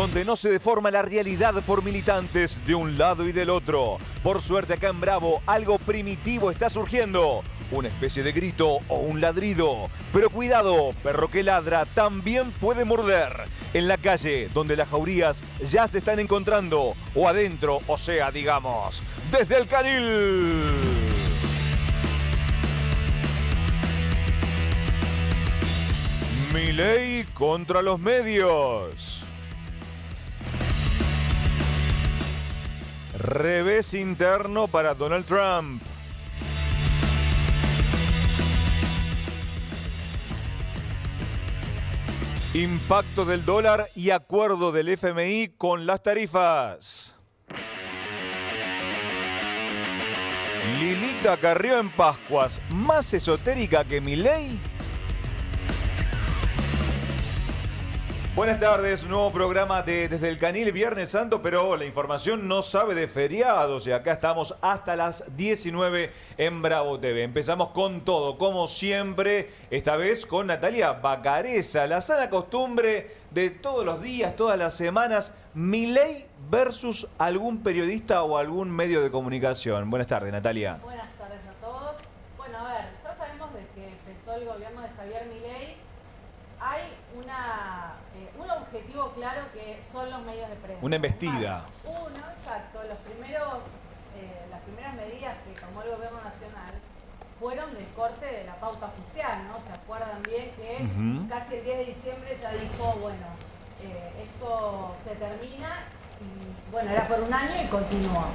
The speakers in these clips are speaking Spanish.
donde no se deforma la realidad por militantes de un lado y del otro. Por suerte acá en Bravo algo primitivo está surgiendo, una especie de grito o un ladrido. Pero cuidado, perro que ladra también puede morder. En la calle, donde las jaurías ya se están encontrando, o adentro, o sea, digamos, desde el canil. Milei contra los medios. Revés interno para Donald Trump. Impacto del dólar y acuerdo del FMI con las tarifas. Lilita Carrió en Pascuas, ¿más esotérica que Milei? Buenas tardes, nuevo programa de Desde el Canil, Viernes Santo, pero la información no sabe de feriados y acá estamos hasta las 19 en Bravo TV. Empezamos con todo, como siempre, esta vez con Natalia Bacareza, la sana costumbre de todos los días, todas las semanas, Milei versus algún periodista o algún medio de comunicación. Buenas tardes, Natalia. Buenas tardes a todos. Bueno, a ver, ya sabemos de que empezó el gobierno de Javier Milei. Hay un objetivo claro que son los medios de prensa. Una embestida. Exacto. Las primeras medidas que tomó el gobierno nacional fueron del corte de la pauta oficial, ¿no? Se acuerdan bien que casi el 10 de diciembre ya dijo, bueno, esto se termina y bueno, era por un año y continuó.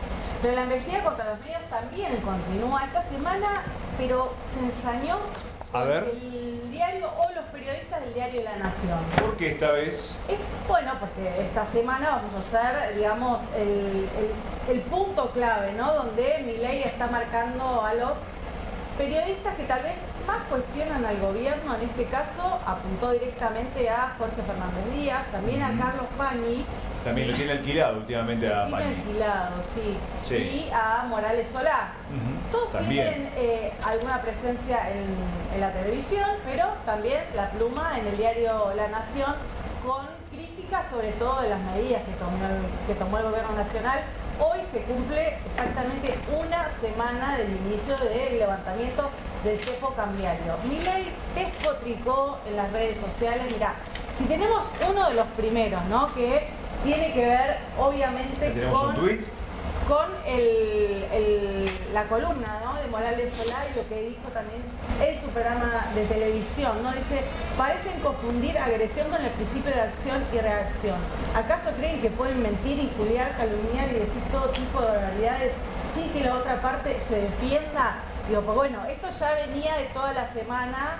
Pero la embestida contra los medios también continúa esta semana, pero se ensañó con el diario o los periodistas del diario La Nación. ¿Por qué esta vez? Bueno, porque esta semana vamos a hacer, digamos, el punto clave, ¿no? Donde Milei está marcando a los periodistas que tal vez más cuestionan al gobierno. En este caso apuntó directamente a Jorge Fernández Díaz, también a Carlos Pañi. También lo tiene alquilado últimamente a Pañi. Lo tiene alquilado, sí. Y a Morales Solá. Todos también tienen alguna presencia en la televisión, pero también la pluma en el diario La Nación, con críticas sobre todo de las medidas que tomó el gobierno nacional. Hoy se cumple exactamente una semana del inicio del levantamiento del cepo cambiario. Milei despotricó en las redes sociales. Mirá, si tenemos uno de los primeros, ¿no? Que tiene que ver, obviamente, con la columna, ¿no? De Morales Solá y lo que dijo también en su programa de televisión, ¿no? Dice, parecen confundir agresión con el principio de acción y reacción. ¿Acaso creen que pueden mentir, injuriar, calumniar y decir todo tipo de barbaridades sin que la otra parte se defienda? Digo, pues bueno, esto ya venía de toda la semana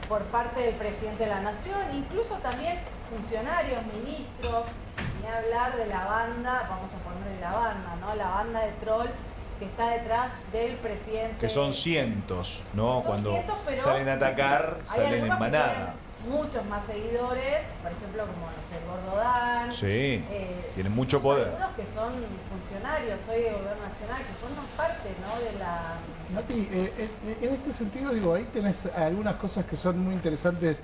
por parte del presidente de la Nación, incluso también funcionarios, ministros, ni hablar de la banda, vamos a ponerle la banda, ¿no? La banda de trolls que está detrás del presidente. Que son cientos, ¿no? Son Cuando cientos, pero salen a atacar, salen en manada. Muchos más seguidores, por ejemplo, como, no sé, el Gordo Dan. Sí, tienen mucho poder. Algunos que son funcionarios hoy del gobierno nacional, que forman parte, ¿no? De la... Nati, en este sentido, digo, ahí tenés algunas cosas que son muy interesantes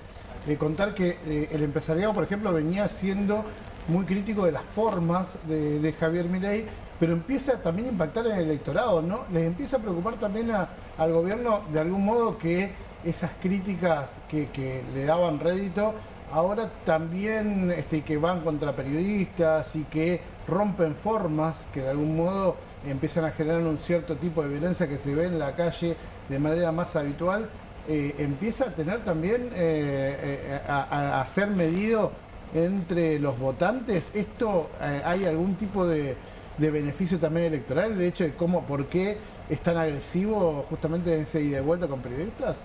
de contar, que el empresariado, por ejemplo, venía siendo muy crítico de las formas de Javier Milei, pero empieza también a impactar en el electorado, ¿no? Les empieza a preocupar también al gobierno, de algún modo, que esas críticas que le daban rédito, ahora también que van contra periodistas y que rompen formas, que de algún modo empiezan a generar un cierto tipo de violencia que se ve en la calle de manera más habitual, empieza a tener también a ser medido entre los votantes. ¿Esto hay algún tipo de beneficio también electoral? De hecho, de por qué es tan agresivo justamente en ese ida y vuelta con periodistas.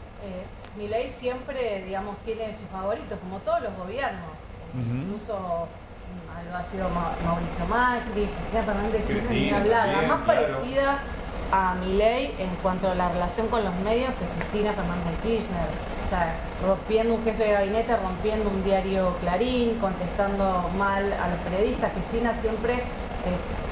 Milei siempre, digamos, tiene sus favoritos, como todos los gobiernos. Incluso algo ha sido Mauricio Macri, Cristina Fernández de Kirchner, ni hablar. La más parecida a Milei en cuanto a la relación con los medios es Cristina Fernández de Kirchner. O sea, rompiendo un jefe de gabinete, rompiendo un diario Clarín, contestando mal a los periodistas. Cristina siempre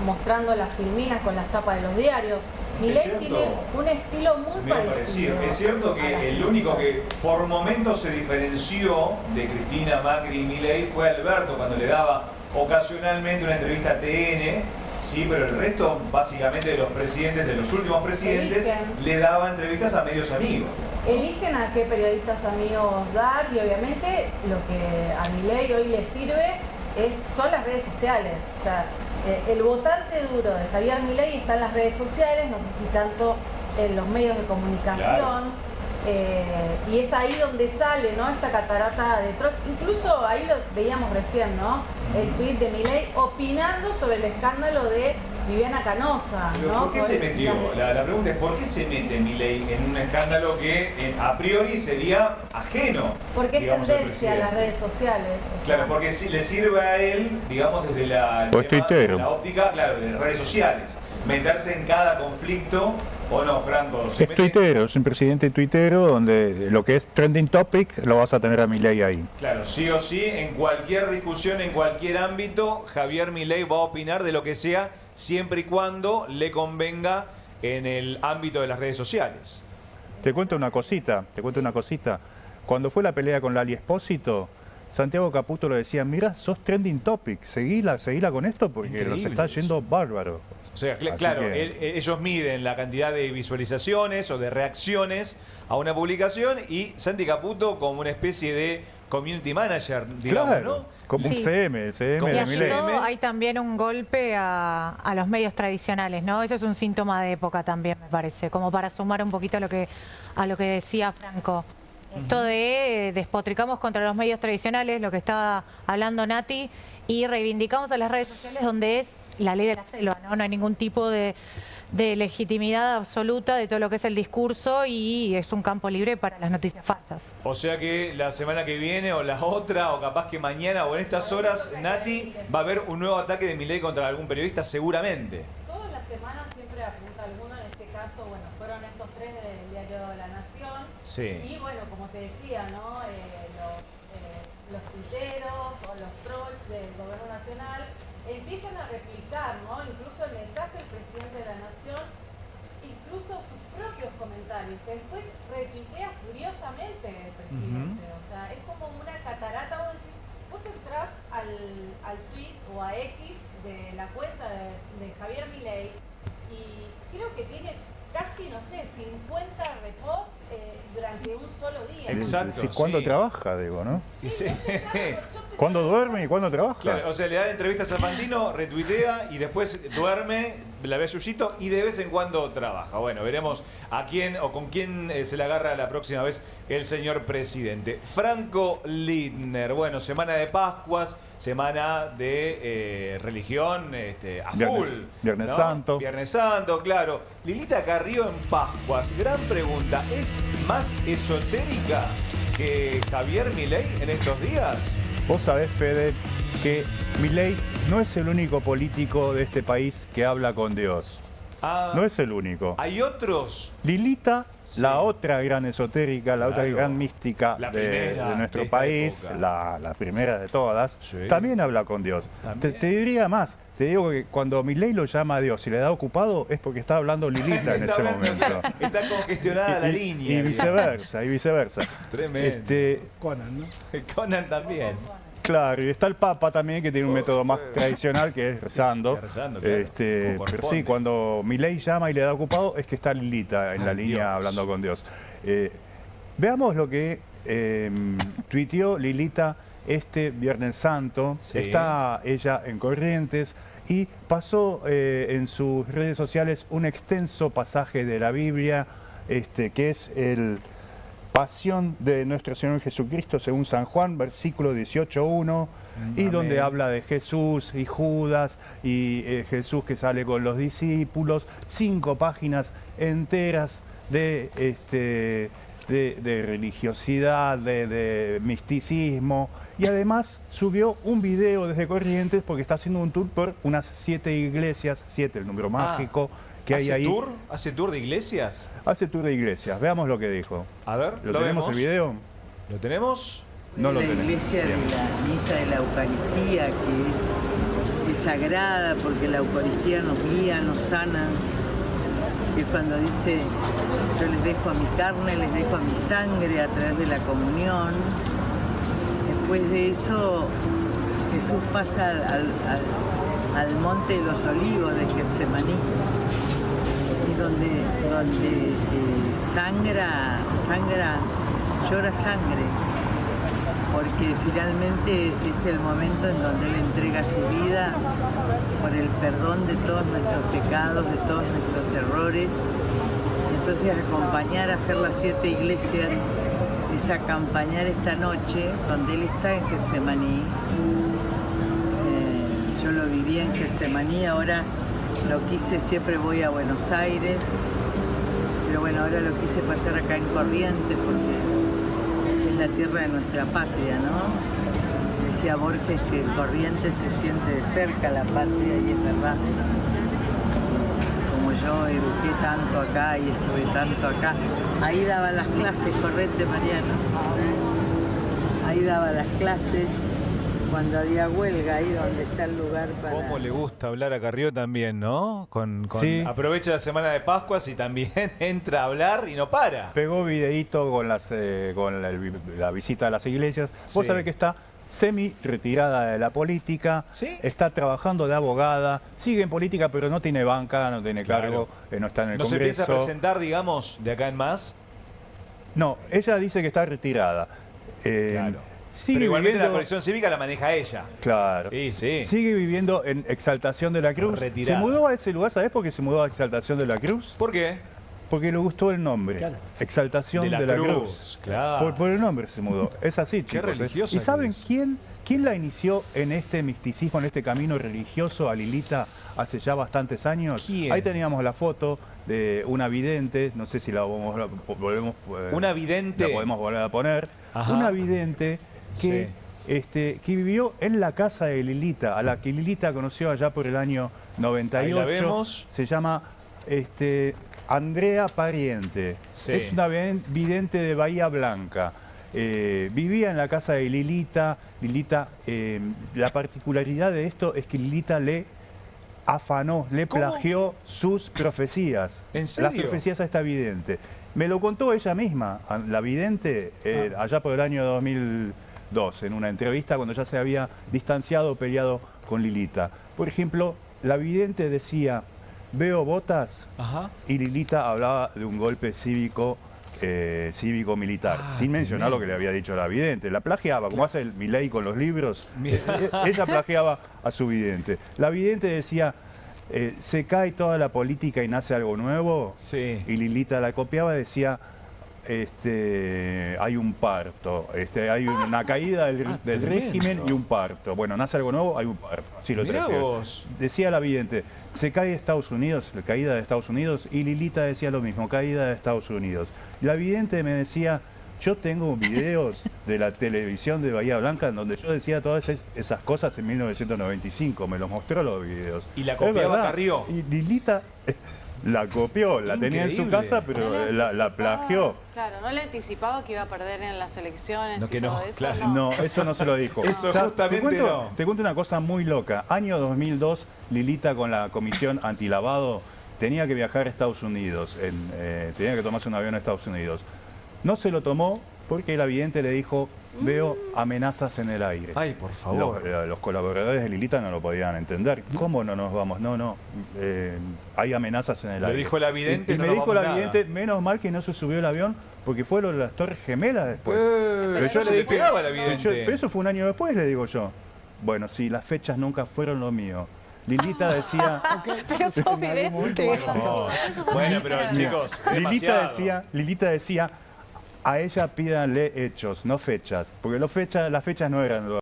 mostrando las filminas con las tapas de los diarios. Milei tiene un estilo muy parecido. Es cierto que el único que por momentos se diferenció de Cristina, Macri y Milei fue Alberto, cuando le daba ocasionalmente una entrevista a TN, sí, pero el resto, básicamente, de los presidentes, de los últimos presidentes, le daba entrevistas a medios amigos. Eligen a qué periodistas amigos dar y obviamente lo que a Milei hoy le sirve son las redes sociales. O sea, el votante duro de Javier Milei está en las redes sociales, no sé si tanto en los medios de comunicación. Claro. Y es ahí donde sale, ¿no?, esta catarata de trolls. Incluso ahí lo veíamos recién, ¿no?, el tuit de Milei opinando sobre el escándalo de Viviana Canosa, ¿no? ¿Por qué se metió? La pregunta es ¿por qué se mete Milei en un escándalo que a priori sería ajeno? Porque es tendencia a las redes sociales. Claro, porque si le sirve a él, digamos, desde la óptica, claro, de las redes sociales, meterse en cada conflicto. ¿O no, Franco? Es tuitero, es un presidente tuitero donde lo que es trending topic lo vas a tener a Milei ahí. Claro, sí o sí, en cualquier discusión, en cualquier ámbito, Javier Milei va a opinar de lo que sea, siempre y cuando le convenga en el ámbito de las redes sociales. Te cuento una cosita. Cuando fue la pelea con Lali Espósito, Santiago Caputo le decía, mira, sos trending topic, seguila con esto porque nos está yendo bárbaro. O sea, claro, ellos miden la cantidad de visualizaciones o de reacciones a una publicación y Santi Caputo como una especie de community manager, digamos, claro, ¿no? Como un CM como de Milei. Todo hay también un golpe a los medios tradicionales, ¿no? Eso es un síntoma de época también, me parece, como para sumar un poquito a lo que decía Franco. Esto de despotricamos contra los medios tradicionales, lo que estaba hablando Nati, y reivindicamos a las redes sociales donde es la ley de la selva, ¿no? No hay ningún tipo de legitimidad absoluta de todo lo que es el discurso y es un campo libre para las noticias falsas. O sea que la semana que viene o la otra o capaz que mañana o en estas horas, Nati, va a haber un nuevo ataque de Milei contra algún periodista seguramente. Todas las semanas siempre apunta alguno, en este caso, bueno, fueron estos tres del diario La Nación. Sí. Y bueno, como te decía, ¿no? Los tuiteros o los trolls del gobierno nacional empiezan a replicar, ¿no?, incluso el mensaje del presidente de la Nación, incluso sus propios comentarios, que después retuitea furiosamente el presidente. O sea, es como una catarata. Vos entrás al tweet o a X de la cuenta de Javier Milei y creo que tiene casi, no sé, 50 reposts durante un solo día. Exacto. ¿Cuándo trabaja, digo, no? Sí. ¿Cuándo duerme y cuándo trabaja? Claro, o sea, le da entrevistas a Fantino, retuitea y después duerme, la ve a Yuyito y de vez en cuando trabaja. Bueno, veremos a quién o con quién se le agarra la próxima vez el señor presidente. Franco Lidner, bueno, semana de Pascuas, semana de religión a full. Viernes ¿no? Santo. Viernes Santo, claro. Lilita Carrió en Pascuas, gran pregunta, ¿es más esotérica que Javier Milei en estos días? Vos sabés, Fede, que Milei no es el único político de este país que habla con Dios. No es el único. ¿Hay otros? Lilita, sí, la otra gran esotérica, la otra gran mística de nuestro país, la primera de todas, sí, también habla con Dios. Te diría más, te digo que cuando Milei lo llama a Dios y le da ocupado es porque está hablando Lilita en ese momento. Está congestionada la línea. Y viceversa, Tremendo. Conan, ¿no? Conan también. Claro, y está el Papa también, que tiene un método más tradicional, que es rezando. Claro, pero sí, cuando Milei llama y le da ocupado, es que está Lilita en la línea hablando con Dios. Veamos lo que tuiteó Lilita este Viernes Santo. Sí. Está ella en Corrientes y pasó en sus redes sociales un extenso pasaje de la Biblia, que es el Pasión de nuestro Señor Jesucristo según San Juan, versículo 18:1, y donde habla de Jesús y Judas y Jesús que sale con los discípulos, 5 páginas enteras de religiosidad, de misticismo, y además subió un video desde Corrientes porque está haciendo un tour por unas 7 iglesias, 7 el número mágico, que hay ahí. ¿Hace tour de iglesias? Hace tour de iglesias. Veamos lo que dijo. A ver, ¿lo tenemos el video? ¿Lo tenemos? No lo tenemos. La iglesia de la misa de la Eucaristía, que es sagrada porque la Eucaristía nos guía, nos sana. Que es cuando dice, yo les dejo a mi carne, les dejo a mi sangre a través de la comunión. Después de eso, Jesús pasa al monte de los olivos de Getsemaní, y donde llora sangre, porque finalmente es el momento en donde Él entrega su vida por el perdón de todos nuestros pecados, de todos nuestros errores. Entonces acompañar a hacer las 7 iglesias es acompañar esta noche donde Él está en Getsemaní. Yo lo viví en Getsemaní, ahora lo quise, siempre voy a Buenos Aires, pero bueno, ahora lo quise pasar acá en Corrientes porque es la tierra de nuestra patria, ¿no? Decía Borges que en Corrientes se siente de cerca la patria, y es verdad. Como yo eduqué tanto acá y estuve tanto acá, ahí daba las clases, correte Mariano, ahí daba las clases cuando había huelga, ahí donde está el lugar para... ¿Cómo le gusta hablar a Carrió también, no? Sí. Aprovecha la semana de Pascuas y también entra a hablar y no para. Pegó videíto con la visita a las iglesias. Vos Sí. sabés que está semi-retirada de la política, ¿Sí? está trabajando de abogada, sigue en política pero no tiene banca, no tiene Claro. cargo, no está en el ¿No se Congreso. piensa presentar, digamos, de acá en más? No, ella dice que está retirada. Claro. Sigue Pero igualmente viviendo, la colección cívica la maneja ella. claro, Sí, sí. sigue viviendo en Exaltación de la Cruz. Retirada. Se mudó a ese lugar, ¿sabés por qué se mudó a Exaltación de la Cruz? ¿Por qué? Porque le gustó el nombre. Claro. Exaltación de la Cruz. Claro. Por el nombre se mudó. Es así, Qué chicos. religiosa ¿Y saben que es. quién la inició en este misticismo, en este camino religioso a Lilita hace ya bastantes años? ¿Quién? Ahí teníamos la foto de una vidente, no sé si la volvemos... ¿Una vidente? La podemos volver a poner. Ajá. Una vidente que... Sí. que vivió en la casa de Lilita, a la que Lilita conoció allá por el año 98. Ahí la vemos. Se llama Andrea Pariente. Sí. Es una vidente de Bahía Blanca. Vivía en la casa de Lilita. La particularidad de esto es que Lilita le afanó, le ¿Cómo? plagió sus profecías. ¿En serio? Las profecías a esta vidente. Me lo contó ella misma, la vidente, allá por el año 2002, en una entrevista cuando ya se había distanciado, peleado con Lilita. Por ejemplo, la vidente decía, veo botas, Ajá. y Lilita hablaba de un golpe cívico-militar, sin mencionar tremendo. lo que le había dicho la vidente. La plagiaba, como hace el Milei con los libros, Mira. ella plagiaba a su vidente. La vidente decía, se cae toda la política y nace algo nuevo, Sí. y Lilita la copiaba y decía, hay un parto, hay una caída del tremendo. régimen y un parto. Bueno, nace algo nuevo, hay un parto. Así lo Mirá trajeron. vos. Decía la vidente, se cae Estados Unidos, la caída de Estados Unidos, y Lilita decía lo mismo, caída de Estados Unidos. La vidente me decía, yo tengo videos de la televisión de Bahía Blanca en donde yo decía todas esas cosas en 1995, me los mostró los videos. Y la Es copiaba verdad. Carrió. Y Lilita la copió, la tenía en su Increíble. casa, pero la plagió. Claro, no le anticipaba que iba a perder en las elecciones No, y que todo no, eso. claro. No, eso no se lo dijo. Eso justamente no. te cuento una cosa muy loca. Año 2002, Lilita con la comisión antilavado tenía que viajar a Estados Unidos, tenía que tomarse un avión a Estados Unidos. No se lo tomó porque el vidente le dijo, veo amenazas en el aire. Ay, por favor. Los colaboradores de Lilita no lo podían entender. ¿Cómo no nos vamos? No, hay amenazas en el Lo aire. dijo la vidente, Y no me nos dijo vamos la nada. vidente, menos mal que no se subió el avión, porque fue lo de las Torres Gemelas después. Pero yo se le pegaba a la vidente. pero eso fue un año después, le digo yo. Bueno, sí, las fechas nunca fueron lo mío. Lilita decía... Pero sos vidente. Bueno, pero chicos, demasiado. Lilita decía, a ella pídanle hechos, no fechas, porque las fechas no eran lo...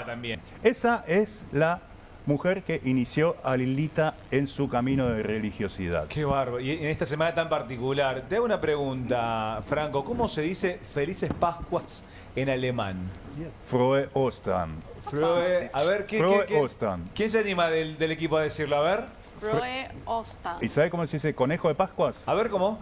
También. Esa es la mujer que inició a Lilita en su camino de religiosidad. Qué bárbaro. Y en esta semana tan particular, te hago una pregunta, Franco. ¿Cómo se dice Felices Pascuas en alemán? Frohe Ostern. A ver, Frohe Ostern. ¿quién se anima del equipo a decirlo? A ver. Frohe Ostern. ¿Y sabe cómo se dice conejo de Pascuas? A ver, ¿cómo?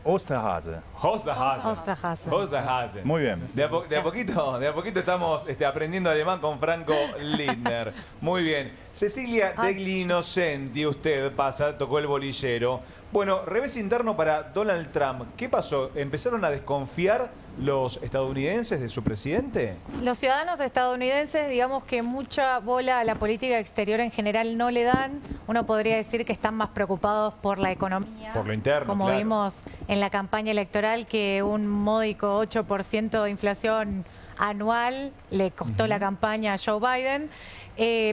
Osterhase. Osterhase. Muy bien. De a poquito estamos aprendiendo alemán con Franco Lindner. Muy bien. Cecilia Degli Innocenti, usted tocó el bolillero. Bueno, revés interno para Donald Trump. ¿Qué pasó? ¿Empezaron a desconfiar los estadounidenses de su presidente? Los ciudadanos estadounidenses, digamos que mucha bola a la política exterior en general no le dan. Uno podría decir que están más preocupados por la economía. Por lo interno, como claro. vimos en la campaña electoral, que un módico 8% de inflación anual le costó la campaña a Joe Biden.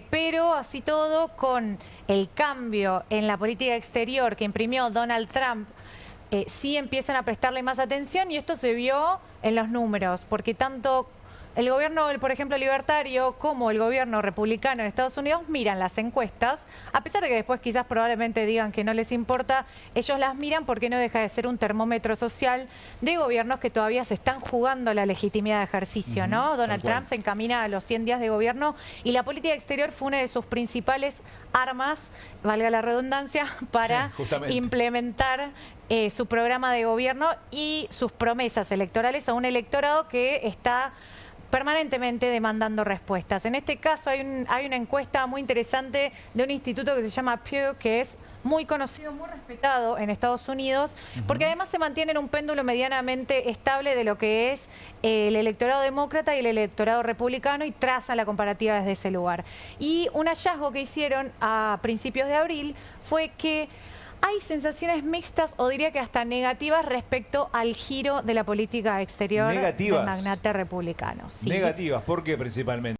Pero así todo, con el cambio en la política exterior que imprimió Donald Trump, sí empiezan a prestarle más atención, y esto se vio en los números, porque tanto el gobierno, por ejemplo, libertario, como el gobierno republicano de Estados Unidos miran las encuestas, a pesar de que después quizás probablemente digan que no les importa, ellos las miran porque no deja de ser un termómetro social de gobiernos que todavía se están jugando la legitimidad de ejercicio, ¿no? Donald Trump se encamina a los 100 días de gobierno, y la política exterior fue una de sus principales armas, valga la redundancia, para implementar su programa de gobierno y sus promesas electorales a un electorado que está permanentemente demandando respuestas. En este caso hay una encuesta muy interesante de un instituto que se llama Pew, que es muy conocido, muy respetado en Estados Unidos, porque además se mantiene en un péndulo medianamente estable de lo que es el electorado demócrata y el electorado republicano, y traza la comparativa desde ese lugar. Y un hallazgo que hicieron a principios de abril fue que hay sensaciones mixtas, o diría que hasta negativas, respecto al giro de la política exterior del magnate republicano. Sí. Negativas, ¿por qué principalmente?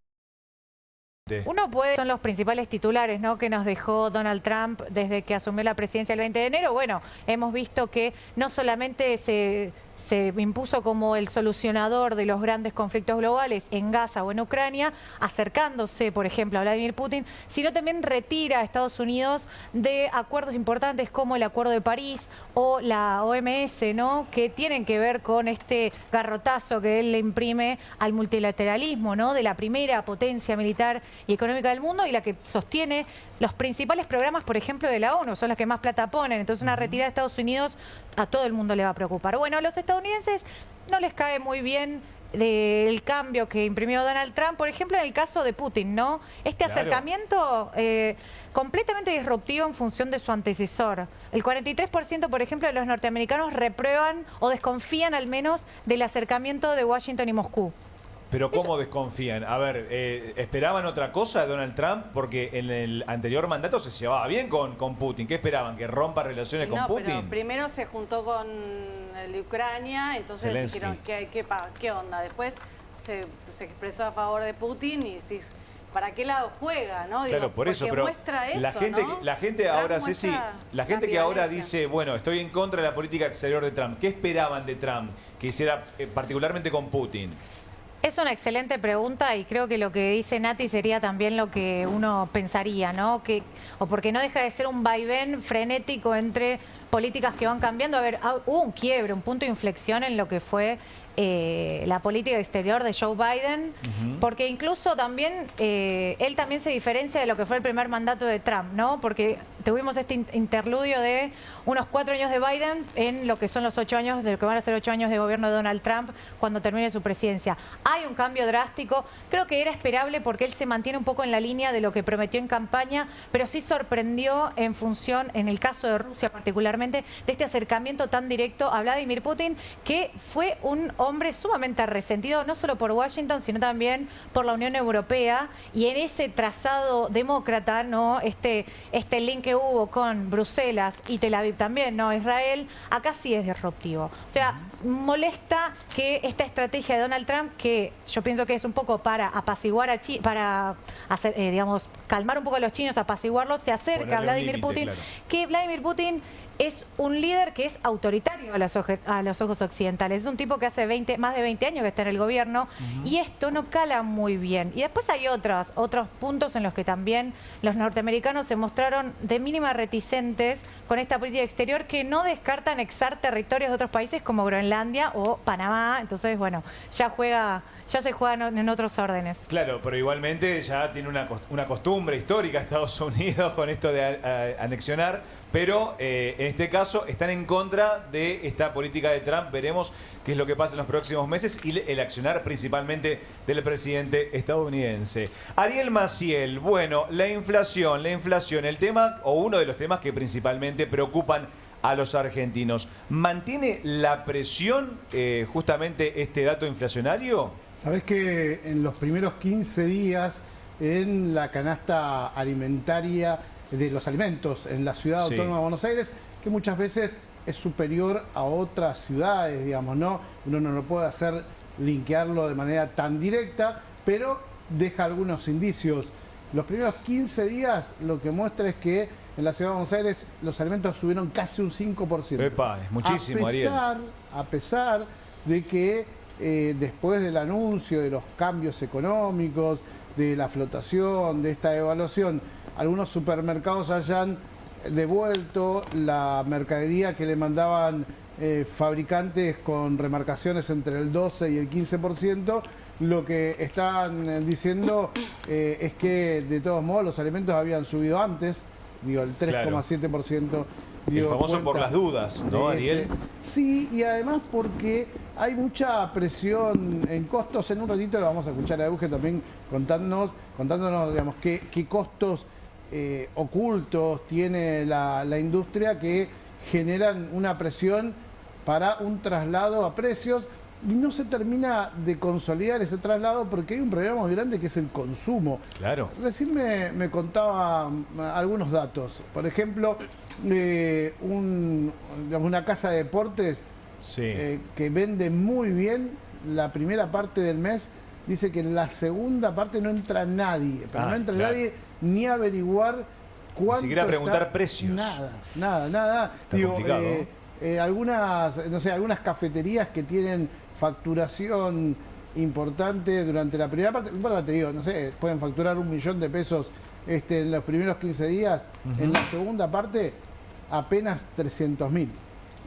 Son los principales titulares, ¿no?, que nos dejó Donald Trump desde que asumió la presidencia el 20 de enero. Bueno, hemos visto que no solamente se impuso como el solucionador de los grandes conflictos globales en Gaza o en Ucrania, acercándose, por ejemplo, a Vladimir Putin, sino también retira a Estados Unidos de acuerdos importantes como el Acuerdo de París o la OMS, ¿no?, que tienen que ver con este garrotazo que él le imprime al multilateralismo, ¿no?, de la primera potencia militar y económica del mundo, y la que sostiene los principales programas, por ejemplo, de la ONU, son las que más plata ponen. Entonces una retirada de Estados Unidos a todo el mundo le va a preocupar. Bueno, a los estadounidenses no les cae muy bien del cambio que imprimió Donald Trump, por ejemplo, en el caso de Putin, ¿no? Este acercamiento completamente disruptivo en función de su antecesor. El 43%, por ejemplo, de los norteamericanos reprueban o desconfían al menos del acercamiento de Washington y Moscú. Pero ¿cómo desconfían? A ver, ¿esperaban otra cosa de Donald Trump? Porque en el anterior mandato se llevaba bien con Putin. ¿Qué esperaban? ¿Que rompa relaciones con Putin? Pero primero se juntó con el de Ucrania, entonces dijeron, ¿qué onda? Después se expresó a favor de Putin, y sí, ¿para qué lado juega? ¿No? Claro, por eso, pero la gente ahora, Ceci, la gente que ahora dice, bueno, estoy en contra de la política exterior de Trump, ¿qué esperaban de Trump que hiciera particularmente con Putin? Es una excelente pregunta, y creo que lo que dice Nati sería también lo que uno pensaría, ¿no? O porque no deja de ser un vaivén frenético entre políticas que van cambiando. A ver, hubo un quiebre, un punto de inflexión en lo que fue la política exterior de Joe Biden, porque incluso también él también se diferencia de lo que fue el primer mandato de Trump, ¿no? Porque tuvimos este interludio de unos 4 años de Biden en lo que son los 8 años, de lo que van a ser 8 años de gobierno de Donald Trump cuando termine su presidencia. Hay un cambio drástico, creo que era esperable porque él se mantiene un poco en la línea de lo que prometió en campaña, pero sí sorprendió en función, en el caso de Rusia particularmente, de este acercamiento tan directo a Vladimir Putin, que fue un hombre sumamente resentido, no solo por Washington, sino también por la Unión Europea, y en ese trazado demócrata, ¿no?, este link que hubo con Bruselas y Tel Aviv también, ¿no?, Israel, acá sí es disruptivo. O sea, molesta que esta estrategia de Donald Trump, que yo pienso que es un poco para apaciguar a China, para hacer, digamos, calmar un poco a los chinos, apaciguarlos, se acerca a Vladimir Putin, que Vladimir Putin es un líder que es autoritario a los ojos occidentales. Es un tipo que hace más de 20 años que está en el gobierno, y esto no cala muy bien. Y después hay otros puntos en los que también los norteamericanos se mostraron de mínima reticentes con esta política exterior, que no descarta anexar territorios de otros países como Groenlandia o Panamá. Entonces, bueno, ya se juegan en otros órdenes. Claro, pero igualmente ya tiene una costumbre histórica Estados Unidos con esto de anexionar, pero en este caso están en contra de esta política de Trump. Veremos qué es lo que pasa en los próximos meses y el accionar principalmente del presidente estadounidense. Ariel Maciel, bueno, la inflación, el tema o uno de los temas que principalmente preocupan a los argentinos. ¿Mantiene la presión justamente este dato inflacionario? Sabés que en los primeros 15 días en la canasta alimentaria de los alimentos en la ciudad autónoma de Buenos Aires, que muchas veces es superior a otras ciudades, digamos, ¿no? Uno no lo puede hacer linkearlo de manera tan directa, pero deja algunos indicios. Los primeros 15 días lo que muestra es que en la ciudad de Buenos Aires los alimentos subieron casi un 5%. Epa, es muchísimo, Ariel. A pesar de que después del anuncio de los cambios económicos, de la flotación, de esta devaluación, algunos supermercados hayan devuelto la mercadería que le mandaban fabricantes con remarcaciones entre el 12 y el 15%, lo que están diciendo es que de todos modos los alimentos habían subido antes, digo, el 3,7%. El famoso por las dudas, ¿no, Ariel? Sí, y además porque hay mucha presión en costos. En un ratito lo vamos a escuchar a Euge también contándonos digamos, qué costos ocultos tiene la industria que generan una presión para un traslado a precios y no se termina de consolidar ese traslado porque hay un problema muy grande que es el consumo. Claro. Recién me contaba algunos datos. Por ejemplo, una casa de deportes que vende muy bien la primera parte del mes, dice que en la segunda parte no entra nadie, pero no entra nadie ni a averiguar cuánto. Ni siquiera preguntar precios. Nada. Digo, algunas cafeterías que tienen facturación importante durante la primera parte, bueno, te digo, no sé, pueden facturar $1 millón en los primeros 15 días, en la segunda parte apenas 300.000.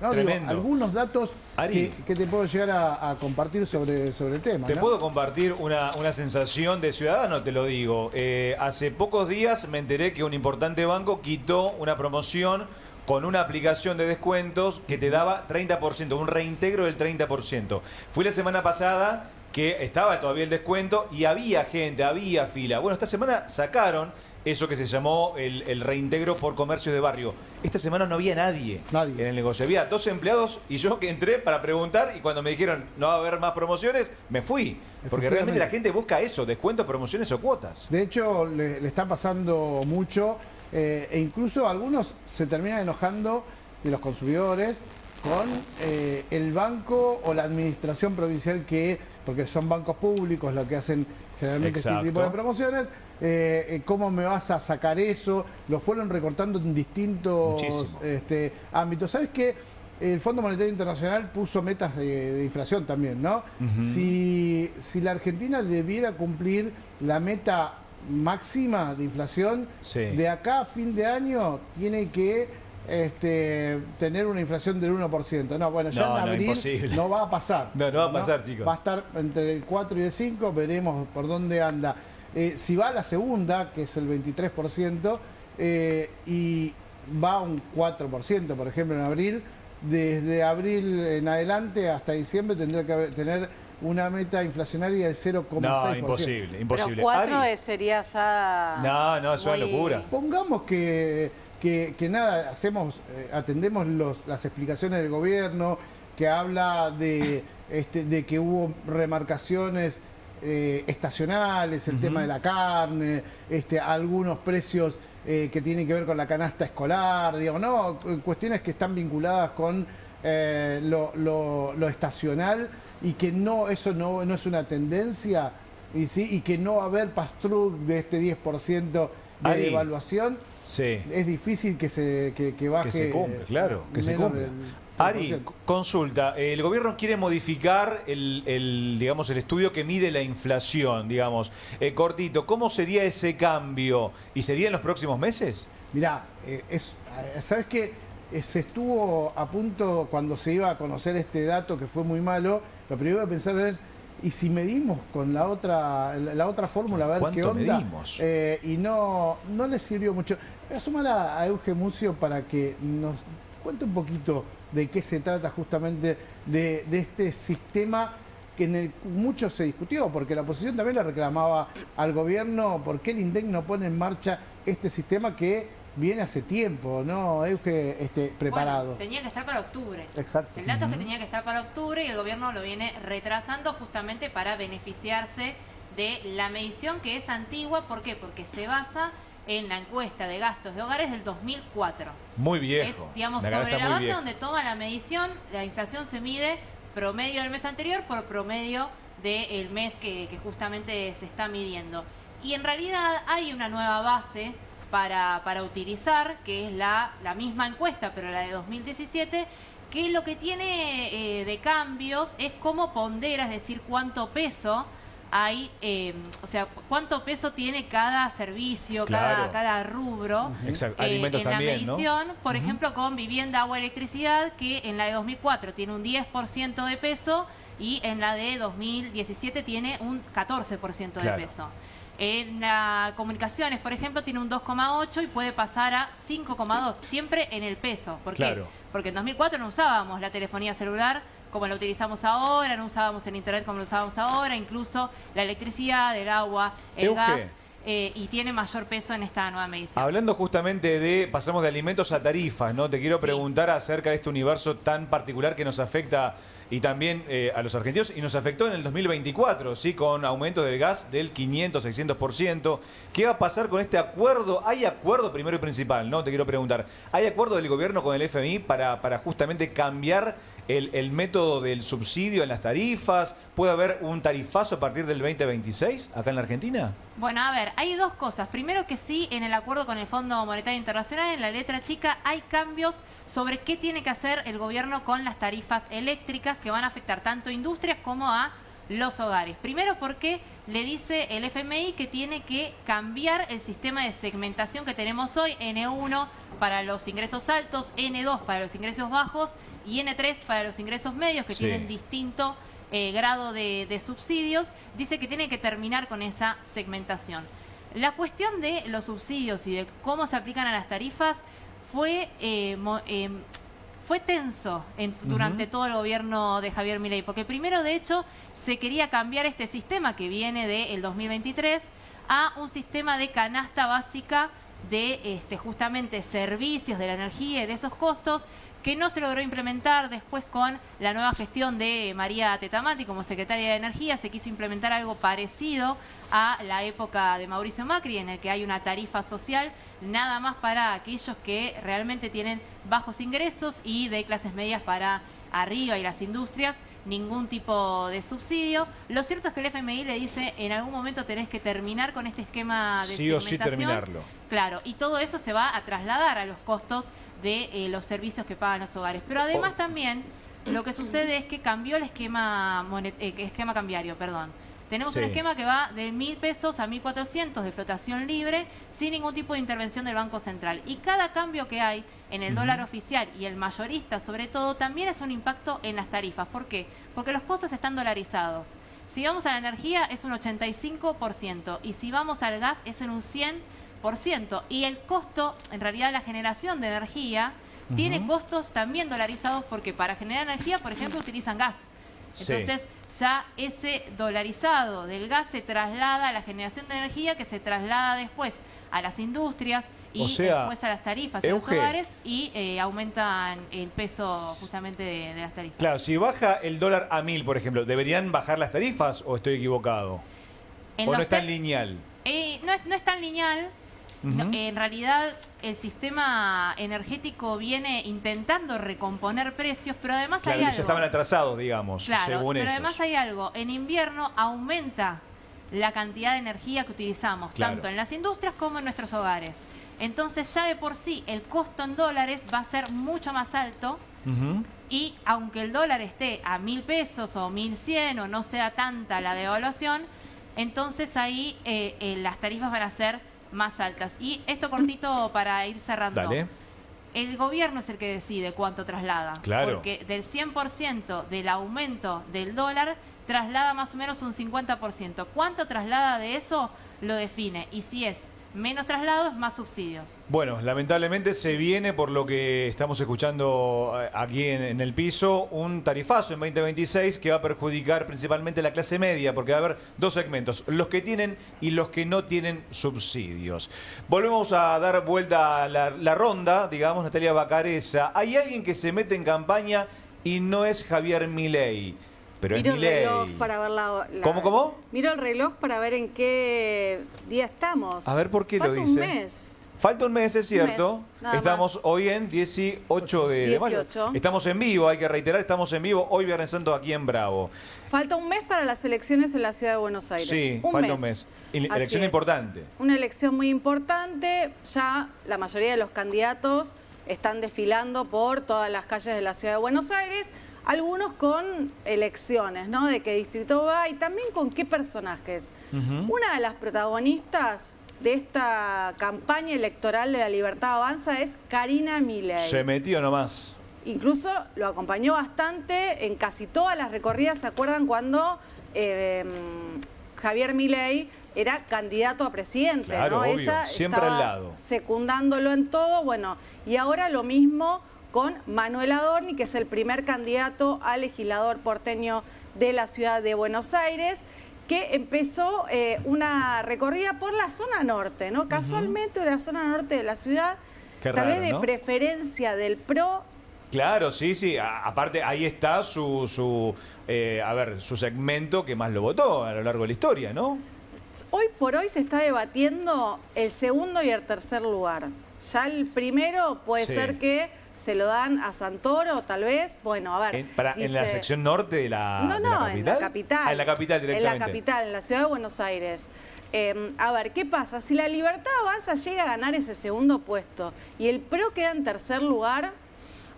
¿No? Digo, algunos datos que te puedo llegar a compartir sobre el tema. Te puedo compartir una sensación de ciudadano, te lo digo. Hace pocos días me enteré que un importante banco quitó una promoción con una aplicación de descuentos que te daba 30%, un reintegro del 30%. Fui la semana pasada que estaba todavía el descuento y había gente, había fila. Bueno, esta semana sacaron eso que se llamó el reintegro por comercios de barrio. Esta semana no había nadie en el negocio. Había 2 empleados y yo que entré para preguntar y cuando me dijeron no va a haber más promociones, me fui. Porque realmente la gente busca eso, descuentos, promociones o cuotas. De hecho, le está pasando mucho e incluso algunos se terminan enojando de los consumidores con el banco o la administración provincial porque son bancos públicos los que hacen generalmente este tipo de promociones. ¿Cómo me vas a sacar eso? Lo fueron recortando en distintos ámbitos. ¿Sabes qué? El Fondo Monetario Internacional puso metas de inflación también, ¿no? Si la Argentina debiera cumplir la meta máxima de inflación, de acá a fin de año tiene que tener una inflación del 1%. No, bueno, ya en abril no va a pasar. No va a pasar, chicos. Va a estar entre el 4 y el 5, veremos por dónde anda. Si va a la segunda, que es el 23%, y va a un 4%, por ejemplo, en abril, desde abril en adelante hasta diciembre tendría que tener una meta inflacionaria del 0,6%. No, imposible. Pero 4 sería ya... No, es una locura. Pongamos que nada, atendemos las explicaciones del gobierno, que habla de que hubo remarcaciones estacionales, el tema de la carne, algunos precios que tienen que ver con la canasta escolar, digamos, no, cuestiones que están vinculadas con lo estacional y que eso no es una tendencia y que no va a haber pass-through de este 10% de devaluación. Es difícil que baje. Que se cumpla, claro, que se cumpla. Ari, consulta, el gobierno quiere modificar el estudio que mide la inflación, digamos. Cortito, ¿cómo sería ese cambio? ¿Y sería en los próximos meses? Mirá, ¿sabes qué? Se estuvo a punto, cuando se iba a conocer este dato que fue muy malo, lo primero que pensar es, ¿y si medimos con la otra fórmula, a ver qué onda? Medimos? Y no le sirvió mucho. Voy a sumar a Euge Mucio para que nos cuente un poquito de qué se trata justamente de este sistema que en el mucho se discutió, porque la oposición también le reclamaba al gobierno por qué el INDEC no pone en marcha este sistema que viene hace tiempo, ¿no? Es que preparado. Bueno, tenía que estar para octubre. Exacto. El dato es que tenía que estar para octubre y el gobierno lo viene retrasando justamente para beneficiarse de la medición que es antigua. ¿Por qué? Porque se basa en la encuesta de gastos de hogares del 2004. Muy viejo. Es, digamos, sobre la base donde toma la medición, la inflación se mide promedio del mes anterior por promedio del mes que justamente se está midiendo. Y en realidad hay una nueva base para utilizar, que es la misma encuesta, pero la de 2017, que lo que tiene de cambios es cómo pondera, es decir, cuánto peso hay, o sea, cuánto peso tiene cada servicio, claro, cada rubro. Exacto. Alimentos en también, la medición, ¿no? Por ejemplo, con vivienda, agua, electricidad, que en la de 2004 tiene un 10% de peso y en la de 2017 tiene un 14% de peso. En las comunicaciones, por ejemplo, tiene un 2,8 y puede pasar a 5,2, siempre en el peso. ¿Por qué? Porque en 2004 no usábamos la telefonía celular como la utilizamos ahora, no usábamos el internet como lo usábamos ahora, incluso la electricidad, el agua, el gas, y tiene mayor peso en esta nueva medición. Hablando justamente de, pasamos de alimentos a tarifas, ¿no? Te quiero preguntar acerca de este universo tan particular que nos afecta y también a los argentinos, y nos afectó en el 2024, ¿sí? Con aumento del gas del 500, 600%. ¿Qué va a pasar con este acuerdo? ¿Hay acuerdo, primero y principal, no? Te quiero preguntar. ¿Hay acuerdo del gobierno con el FMI para justamente cambiar el método del subsidio en las tarifas? ¿Puede haber un tarifazo a partir del 2026 acá en la Argentina? Bueno, a ver, hay dos cosas. Primero que sí, en el acuerdo con el Fondo Monetario Internacional, en la letra chica, hay cambios sobre qué tiene que hacer el gobierno con las tarifas eléctricas que van a afectar tanto a industrias como a los hogares. Primero porque le dice el FMI que tiene que cambiar el sistema de segmentación que tenemos hoy, N1 para los ingresos altos, N2 para los ingresos bajos y N3 para los ingresos medios, que tienen distinto grado de subsidios. Dice que tiene que terminar con esa segmentación. La cuestión de los subsidios y de cómo se aplican a las tarifas fue tenso durante todo el gobierno de Javier Milei, porque primero, de hecho, se quería cambiar este sistema que viene del 2023 a un sistema de canasta básica de justamente servicios de la energía y de esos costos, que no se logró implementar. Después, con la nueva gestión de María Tetamati como secretaria de Energía, se quiso implementar algo parecido a la época de Mauricio Macri, en el que hay una tarifa social nada más para aquellos que realmente tienen bajos ingresos, y de clases medias para arriba y las industrias ningún tipo de subsidio. Lo cierto es que el FMI le dice: en algún momento tenés que terminar con este esquema de sí o sí segmentación. terminarlo. Claro, y todo eso se va a trasladar a los costos de los servicios que pagan los hogares. Pero además también lo que sucede es que cambió el esquema cambiario, perdón. Tenemos un esquema que va de 1.000 pesos a 1.400 de flotación libre, sin ningún tipo de intervención del Banco Central. Y cada cambio que hay en el dólar oficial y el mayorista, sobre todo, también es un impacto en las tarifas. ¿Por qué? Porque los costos están dolarizados. Si vamos a la energía es un 85%, y si vamos al gas es en un 100%. Y el costo, en realidad la generación de energía, tiene costos también dolarizados, porque para generar energía, por ejemplo, utilizan gas. Entonces, ya ese dolarizado del gas se traslada a la generación de energía, que se traslada después a las industrias y después a las tarifas en los hogares, y aumentan el peso justamente de las tarifas. Claro, si baja el dólar a 1.000, por ejemplo, ¿deberían bajar las tarifas o estoy equivocado? ¿O no es tan lineal? No es tan lineal. No, en realidad el sistema energético viene intentando recomponer precios, pero además hay algo. Ya estaban atrasados, digamos, según ellos. Pero además hay algo. En invierno aumenta la cantidad de energía que utilizamos, tanto en las industrias como en nuestros hogares. Entonces ya de por sí el costo en dólares va a ser mucho más alto, y aunque el dólar esté a 1.000 pesos o 1.100 o no sea tanta la devaluación, entonces ahí las tarifas van a ser más altas. Y esto cortito para ir cerrando. Dale. El gobierno es el que decide cuánto traslada. Claro. Porque del 100% del aumento del dólar, traslada más o menos un 50%. ¿Cuánto traslada de eso? Lo define. Y si es menos traslados, más subsidios. Bueno, lamentablemente se viene, por lo que estamos escuchando aquí en el piso, un tarifazo en 2026 que va a perjudicar principalmente a la clase media, porque va a haber dos segmentos, los que tienen y los que no tienen subsidios. Volvemos a dar vuelta a la ronda, digamos, Natalia Bacareza. Hay alguien que se mete en campaña y no es Javier Milei. Pero Miro es Milei. el reloj para ver ¿Cómo? Miro el reloj para ver en qué día estamos. A ver por qué Falta lo dice. un mes. Falta un mes, es cierto. nada Estamos más. hoy en 18 de mayo. 18. Estamos en vivo, hay que reiterar, estamos en vivo hoy Viernes Santo aquí en Bravo. Falta un mes para las elecciones en la ciudad de Buenos Aires. Sí, falta un mes. Elección importante. Una elección muy importante. Ya la mayoría de los candidatos están desfilando por todas las calles de la ciudad de Buenos Aires. Algunos con elecciones, ¿no? De qué distrito va y también con qué personajes. Una de las protagonistas de esta campaña electoral de La Libertad Avanza es Karina Milei. Se metió nomás. Incluso lo acompañó bastante en casi todas las recorridas. ¿Se acuerdan cuando Javier Milei era candidato a presidente? Claro, ¿no? obvio, Ella siempre estaba al lado. secundándolo en todo. Bueno, y ahora lo mismo con Manuel Adorni, que es el primer candidato a legislador porteño de la ciudad de Buenos Aires, que empezó una recorrida por la zona norte, ¿no? Casualmente la zona norte de la ciudad, Qué tal raro, vez de ¿no? preferencia del PRO. Claro, sí. Aparte, ahí está su segmento que más lo votó a lo largo de la historia, ¿no? Hoy por hoy se está debatiendo el segundo y el tercer lugar. Ya el primero puede Sí. ser que se lo dan a Santoro, tal vez. Bueno, a ver. En la sección norte de la, No, de la capital. en la capital. Ah, en la capital directamente. En la capital, en la ciudad de Buenos Aires. A ver, ¿qué pasa? Si La Libertad Avanza llega a ganar ese segundo puesto y el PRO queda en tercer lugar,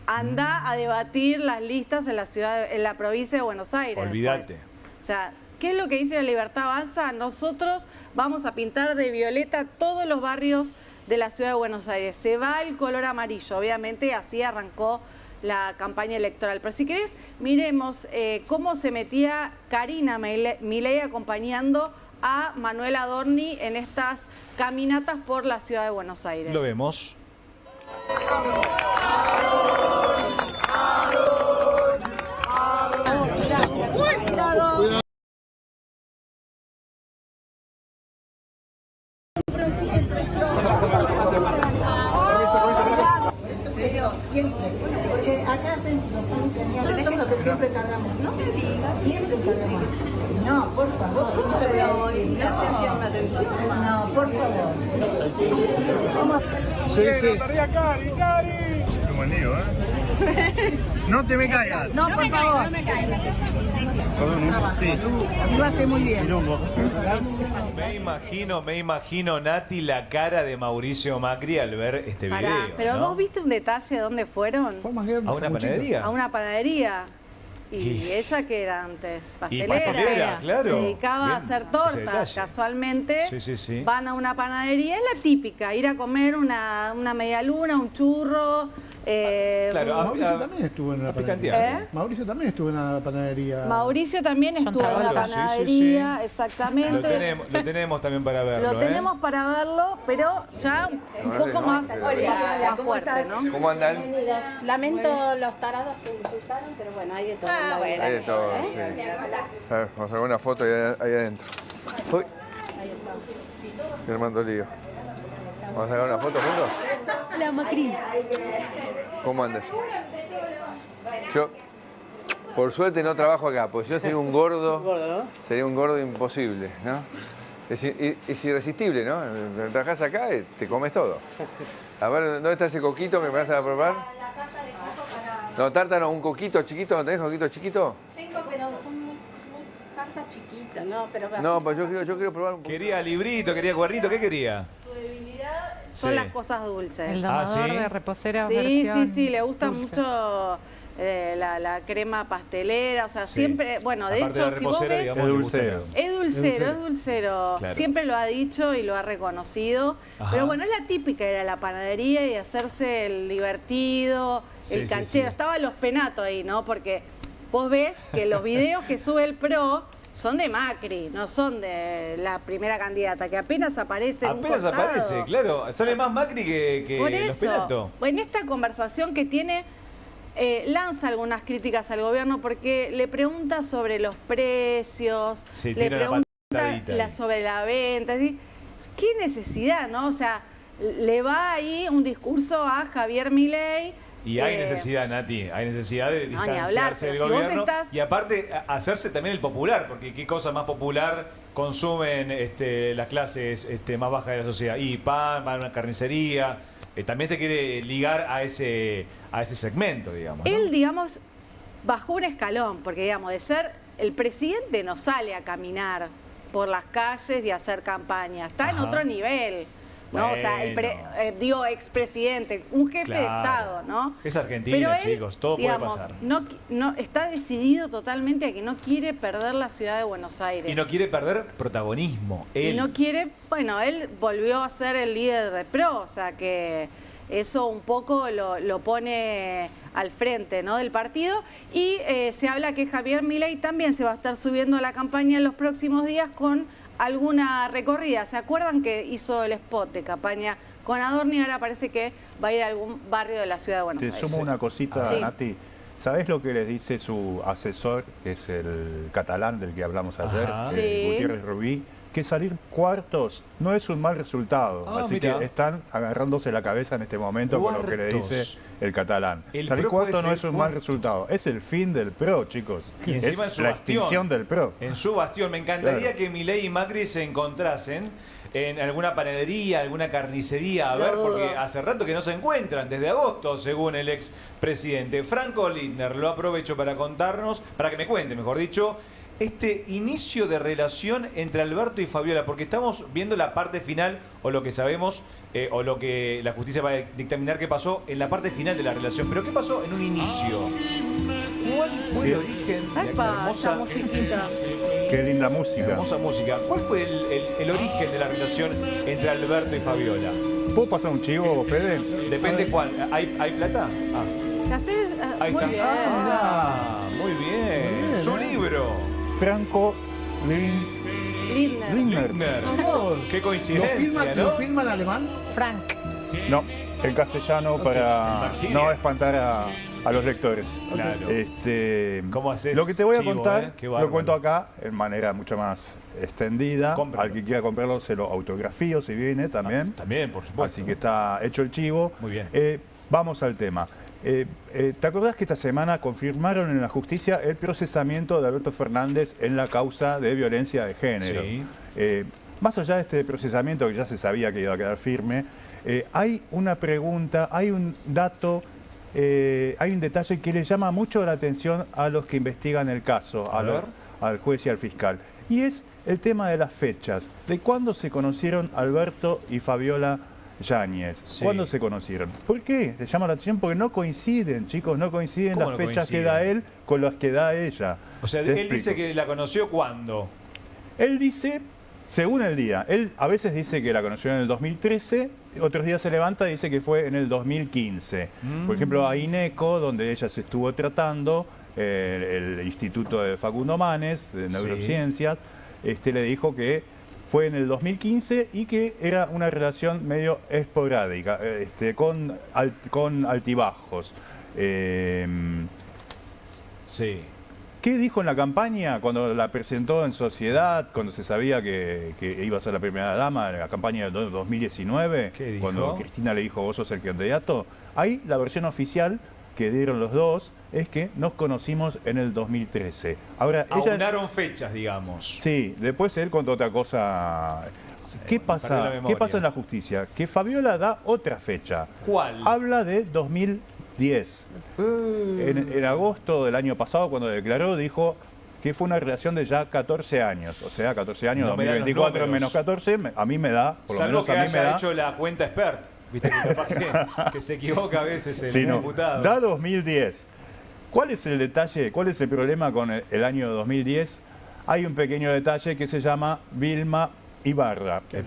anda a debatir las listas en la ciudad, en la provincia de Buenos Aires. Olvídate. Después. O sea, ¿qué es lo que dice La Libertad Avanza? Nosotros vamos a pintar de violeta todos los barrios de la ciudad de Buenos Aires. Se va el color amarillo, obviamente así arrancó la campaña electoral. Pero si querés, miremos cómo se metía Karina Milei acompañando a Manuel Adorni en estas caminatas por la ciudad de Buenos Aires. Lo vemos. Cuidado. Siempre, porque acá nosotros somos los que siempre cargamos. No me digas, siempre cargamos. No, por favor, no te voy a decir. No, por favor. Sí. Qué buen lío, ¿eh? No te me caigas. No, por favor. No me caigas. Sí. Y lo hace muy bien. Me imagino, Nati, la cara de Mauricio Macri al ver este Pará, video. pero ¿no? ¿vos viste un detalle de dónde fueron? Fue más grande ¿A una sanguchito. panadería? A una panadería. Y Y- ella que era antes, Y pastelera. pastelera, claro. Se dedicaba a Bien, hacer ese tortas. detalle. Casualmente Sí. van a una panadería. Es la típica, ir a comer una media luna, un churro. Claro, Mauricio también estuvo en una picantear. panadería. ¿Eh? Mauricio también estuvo en una panadería. Mauricio también John estuvo en la Travolta. Sí, panadería, sí. exactamente. Lo tenemos también para verlo. Lo tenemos para verlo, pero ya un poco más fuerte, ¿no? ¿Cómo andan? Lamento los tarados que insultaron, pero bueno, hay de todo. en la vida. Hay de todo, sí. A ver, vamos a sacar una foto ahí adentro. Uy. Estoy armando lío. ¿Vamos a sacar una foto juntos? Hola, Macri. ¿Cómo andas? Yo, por suerte, no trabajo acá, porque si yo sería un gordo, sería un gordo imposible, ¿no? Es irresistible, ¿no? Trabajás acá y te comes todo. A ver, ¿dónde está ese coquito? ¿Me vas a probar? No, tarta no, un coquito chiquito, ¿no tenés coquito chiquito? Tengo, pero son muy tartas chiquitas, ¿no? Pero No, pues yo quiero probar un poquito. Quería librito, quería cuernito, ¿qué quería? Su debilidad son Sí. las cosas dulces. El Ah, domador ¿sí? de reposera Sí, versión sí, le gusta dulce. mucho la crema pastelera, o sea, Sí. siempre, bueno, de Aparte de hecho, la si vos reposera, ves, digamos, Es le dulcero. gusta. es dulcero, Claro. siempre lo ha dicho y lo ha reconocido, Ajá. pero bueno, es la típica, era la panadería y hacerse el divertido, Sí, el sí, canchero, sí. estaba los penatos ahí, ¿no? Porque vos ves que los videos que sube el PRO son de Macri, no son de la primera candidata, que apenas aparece en un Apenas costado. aparece, claro. Sale más Macri que Por los eso, Pelato. en esta conversación que tiene, lanza algunas críticas al gobierno porque le pregunta sobre los precios, Sí, le tira una patadita ahí. sobre la venta. ¿Sí? ¿Qué necesidad, no? O sea, le va ahí un discurso a Javier Milei. Y hay necesidad, Nati, hay necesidad de No, ni hablar, distanciarse pero del si vos gobierno estás- y aparte hacerse también el popular, porque qué cosa más popular consumen las clases más bajas de la sociedad. Y pan, van a una carnicería, también se quiere ligar a ese segmento, digamos, ¿no? Él, digamos, bajó un escalón, porque, digamos, de ser el presidente no sale a caminar por las calles y a hacer campaña, está en Ajá. otro nivel. ¿No? O sea, Bueno. expresidente, un jefe de Claro. Estado, ¿no? Es Argentina, Pero él, chicos, todo digamos, puede pasar. No, está decidido totalmente a que no quiere perder la ciudad de Buenos Aires. Y no quiere perder protagonismo. Y Él. no quiere, bueno, él volvió a ser el líder de PRO, o sea que eso un poco lo pone al frente, ¿no?, del partido. Y se habla que Javier Milei también se va a estar subiendo a la campaña en los próximos días con alguna recorrida. ¿Se acuerdan que hizo el spot de campaña con Adorni? Ahora parece que va a ir a algún barrio de la ciudad de Buenos Aires. Te sumo una cosita, Sí. Nati. ¿Sabés lo que les dice su asesor, que es el catalán del que hablamos ayer, Ajá. Sí. Gutiérrez Rubí? Que salir cuartos no es un mal resultado. Ah, Así mirá. que están agarrándose la cabeza en este momento con lo que le Cuartos. dice el catalán. El Salir PRO cuarto puede no ser es un mal cuarto. resultado. Es el fin del PRO, chicos. Y encima en es su la bastión. extinción del PRO. En su bastión. Me encantaría Claro. que Milei y Macri se encontrasen en alguna panadería, alguna carnicería, a ver, porque hace rato que no se encuentran, desde agosto, según el expresidente. Franco Lindner lo aprovecho para contarnos, para que me cuente, mejor dicho, este inicio de relación entre Alberto y Fabiola, porque estamos viendo la parte final, o lo que sabemos, o lo que la justicia va a dictaminar que pasó en la parte final de la relación. Pero ¿qué pasó en un inicio? ¿Cuál fue el origen de ¡Epa! la Esta hermosa, musiquita. Qué linda música. hermosa música? ¿Cuál fue el origen de la relación entre Alberto y Fabiola? ¿Puedo pasar un chivo, Fede? Depende cuál. ¿Hay plata? Caceres, Ahí muy está. bien. Ah, mirá, muy bien. Su libro. Franco Lindner. Lindner. Qué coincidencia, ¿no? ¿Lo filma en alemán? Frank. No, en castellano para Martínez. no espantar a los lectores. Claro. ¿Cómo haces, Lo que te voy a chivo, contar, Qué lo bárbaro. cuento acá en manera mucho más extendida. Cómpralo. Al que quiera comprarlo se lo autografío si viene también. También, por supuesto. Así que está hecho el chivo. Muy bien. Vamos al tema. ¿Te acordás que esta semana confirmaron en la justicia el procesamiento de Alberto Fernández en la causa de violencia de género? Sí. Más allá de este procesamiento que ya se sabía que iba a quedar firme, hay una pregunta, hay un dato, hay un detalle que le llama mucho la atención a los que investigan el caso, al juez y al fiscal. Y es el tema de las fechas, de cuándo se conocieron Alberto y Fabiola Yáñez. Sí. ¿Cuándo se conocieron? ¿Por qué? Le llama la atención porque no coinciden, chicos, no coinciden ¿Cómo las no fechas coinciden? que da él con las que da ella. O sea, Te él explico. dice que la conoció ¿cuándo? Él dice, según el día, él a veces dice que la conoció en el 2013, otros días se levanta y dice que fue en el 2015. Por ejemplo, a INECO, donde ella se estuvo tratando, el Instituto de Facundo Manes, de Neurociencias, le dijo que fue en el 2015 y que era una relación medio esporádica, con altibajos. Sí. ¿Qué dijo en la campaña cuando la presentó en Sociedad, cuando se sabía que iba a ser la primera dama en la campaña de 2019? ¿Qué dijo? Cuando Cristina le dijo, vos sos el candidato. Ahí la versión oficial que dieron los dos es que nos conocimos en el 2013. Ahora, Aunaron fechas, digamos. Sí, después él contó otra cosa. ¿Qué perdí la pasa? memoria. ¿Qué pasa en la justicia? Que Fabiola da otra fecha. ¿Cuál? Habla de 2010. En agosto del año pasado, cuando declaró, dijo que fue una relación de ya 14 años. O sea, 14 años, No me dan los 2024 números. menos 14, a mí me da, por lo Salvo menos que a mí me haya da. hecho la cuenta expert. Viste que capaz que se equivoca a veces el Sí, no. diputado. Da 2010. ¿Cuál es el detalle? ¿Cuál es el problema con el año 2010? Hay un pequeño detalle que se llama Vilma Ibarra, que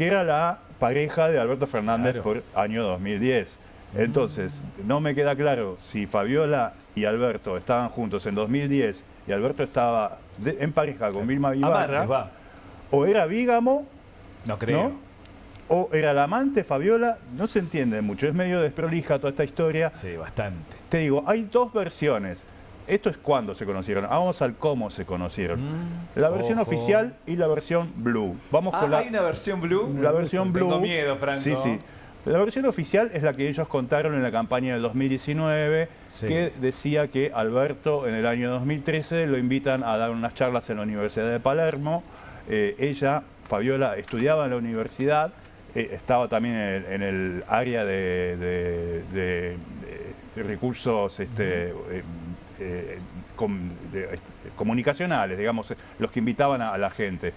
era la pareja de Alberto Fernández por año 2010. Entonces, no me queda claro si Fabiola y Alberto estaban juntos en 2010 y Alberto estaba en pareja con Vilma Ibarra, va. o era bígamo, no creo, ¿no? O era la amante Fabiola, no se entiende mucho, es medio desprolija toda esta historia. Sí, bastante. Te digo, hay dos versiones. Esto es cuando se conocieron. Vamos al cómo se conocieron. La versión oficial y la versión blue. Vamos con ¿hay una versión blue? La versión blue. Tengo miedo, Franco. Sí, sí. La versión oficial es la que ellos contaron en la campaña del 2019, que decía que Alberto en el año 2013 lo invitan a dar unas charlas en la Universidad de Palermo. Ella, Fabiola, estudiaba en la universidad, estaba también en el área de recursos comunicacionales, digamos, los que invitaban a la gente.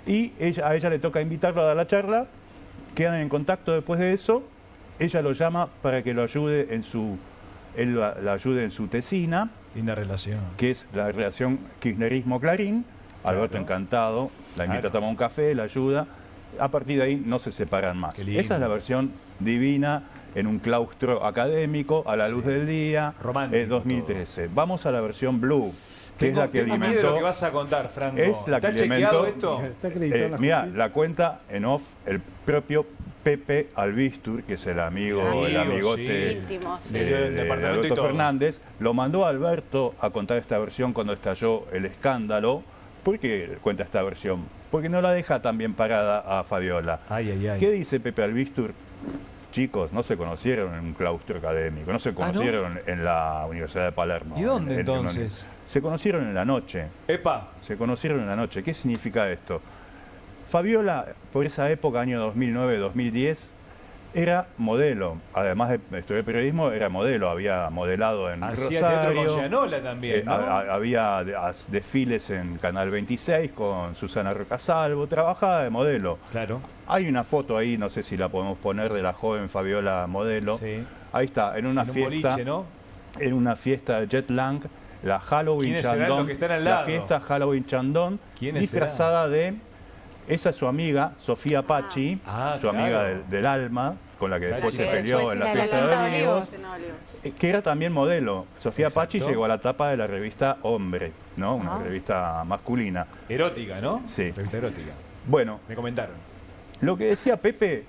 Y a ella le toca invitarlo a dar la charla, quedan en contacto después de eso, ella lo llama para que lo ayude él la ayude en su tesina. Linda relación. Que es la relación kirchnerismo-Clarín. Alberto encantado, la invita a tomar un café, la ayuda. A partir de ahí no se separan más. Esa es la versión divina en un claustro académico, a la luz del día, 2013. Todo. Vamos a la versión blue, que es la que alimentó. Miedo de lo que vas a contar, Franco. Es la que alimentó esto. Mira, la cuenta en off el propio Pepe Albistur, que es el amigote de Alberto Fernández, lo mandó a Alberto a contar esta versión cuando estalló el escándalo. ¿Por qué cuenta esta versión? Porque no la deja tan bien parada a Fabiola. ¿Qué dice Pepe Albistur? Chicos, no se conocieron en un claustro académico, no se conocieron en la Universidad de Palermo. ¿Y dónde entonces? Se conocieron en la noche. ¡Epa! Se conocieron en la noche. ¿Qué significa esto? Fabiola, por esa época, año 2009-2010, era modelo. Además de estudiar periodismo, era modelo. Había modelado en Hacía Rosario. teatro con Gianola también, ¿no? Había desfiles en Canal 26 con Susana Rocasalvo. Trabajaba de modelo. Claro. Hay una foto ahí, no sé si la podemos poner, de la joven Fabiola modelo. Sí. Ahí está, en una fiesta. Boliche, ¿no? En una fiesta de Jet Lang, la Halloween Chandon. La fiesta Halloween Chandon, disfrazada de. Esa es su amiga, Sofía Pachi, su amiga del alma, con la que después se peleó en la fiesta de Olivos, que era también modelo. Sofía Pachi llegó a la tapa de la revista Hombre, ¿no? Una revista masculina. Erótica, ¿no? Sí. Revista erótica. Bueno. Me comentaron. Lo que decía Pepe,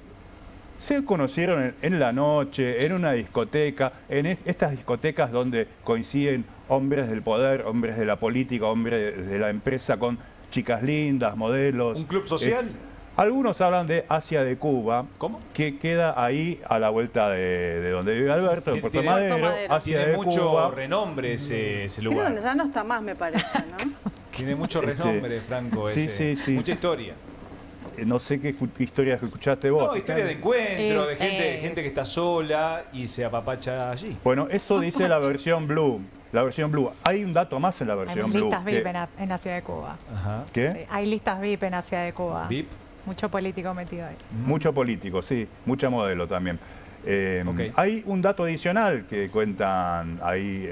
se conocieron en la noche, en una discoteca, en estas discotecas donde coinciden hombres del poder, hombres de la política, hombres de la empresa con chicas lindas, modelos. ¿Un club social? Algunos hablan de Asia de Cuba. ¿Cómo? Que queda ahí a la vuelta de donde vive Alberto, en Puerto Madero. Asia tiene de mucho Cuba. renombre ese lugar. Creo que ya no está más, me parece, ¿no? Tiene mucho renombre, Franco, sí, ese. Sí. Mucha historia. No sé qué historias escuchaste vos. No, historia de encuentro, de gente que está sola y se apapacha allí. Bueno, eso dice la versión blue. La versión blue. Hay un dato más en la versión hay blue. listas VIP en Asia de Cuba. Ajá. ¿Qué? Sí, hay listas VIP en Asia de Cuba. ¿VIP? Mucho político metido ahí. Mucho político, sí. Mucha modelo también. Hay un dato adicional que cuentan ahí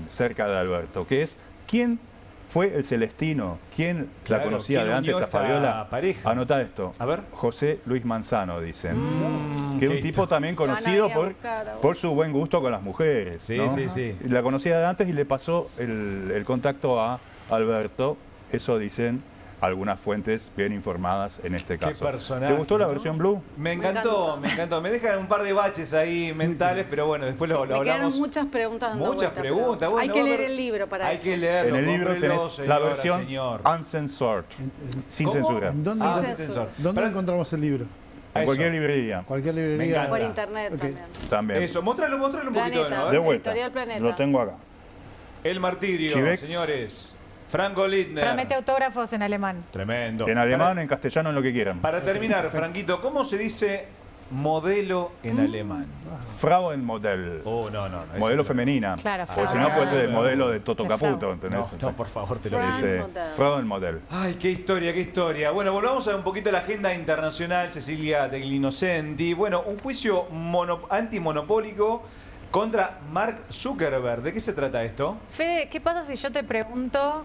cerca de Alberto, que es ¿quién fue el Celestino? ¿Quién la conocía de antes a Fabiola? Pareja? Anota esto. A ver. José Luis Manzano, dicen. Que es un tipo también conocido por su buen gusto con las mujeres. Sí, ¿no? sí. La conocía de antes y le pasó el contacto a Alberto. Eso dicen algunas fuentes bien informadas en este caso. Qué personaje, ¿Te gustó la versión blue? Me encantó. Me dejan un par de baches ahí mentales, pero bueno, después lo hablamos. Me quedaron muchas preguntas dando Muchas vuelta, preguntas. Bueno, hay que leer el libro para hay eso. que leerlo. En el libro tenés señora, la versión señor. uncensored, sin censura. ¿Dónde encontramos el libro? En cualquier librería. Cualquier librería. Por internet también. Eso, mostralo un poquito de nuevo. De vuelta. Editorial Planeta. Lo tengo acá. El martirio, Chivex. Señores. Franco Littner. Promete autógrafos en alemán. Tremendo. En alemán, en castellano, en lo que quieran. Para terminar, Franquito, ¿cómo se dice modelo en alemán? Frauenmodell. Oh, no. Modelo femenina. Claro, porque si no puede ser el modelo de Toto Caputo, ¿entendés? No, por favor, te lo digo. Frauenmodell. Ay, qué historia. Bueno, volvamos a un poquito a la agenda internacional, Cecilia Degli Innocenti. Bueno, un juicio antimonopólico contra Mark Zuckerberg. ¿De qué se trata esto? Fede, ¿qué pasa si yo te pregunto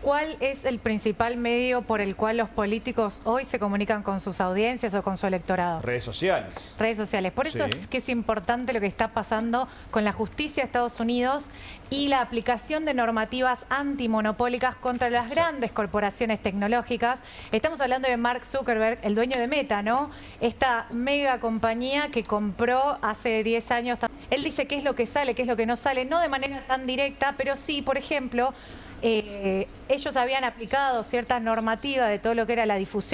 ¿cuál es el principal medio por el cual los políticos hoy se comunican con sus audiencias o con su electorado? Redes sociales. Redes sociales. Por eso es que es importante lo que está pasando con la justicia de Estados Unidos y la aplicación de normativas antimonopólicas contra las grandes corporaciones tecnológicas. Estamos hablando de Mark Zuckerberg, el dueño de Meta, ¿no? Esta mega compañía que compró hace 10 años. Él dice qué es lo que sale, qué es lo que no sale, no de manera tan directa, pero sí, por ejemplo, ellos habían aplicado ciertas normativas de todo lo que era la difusión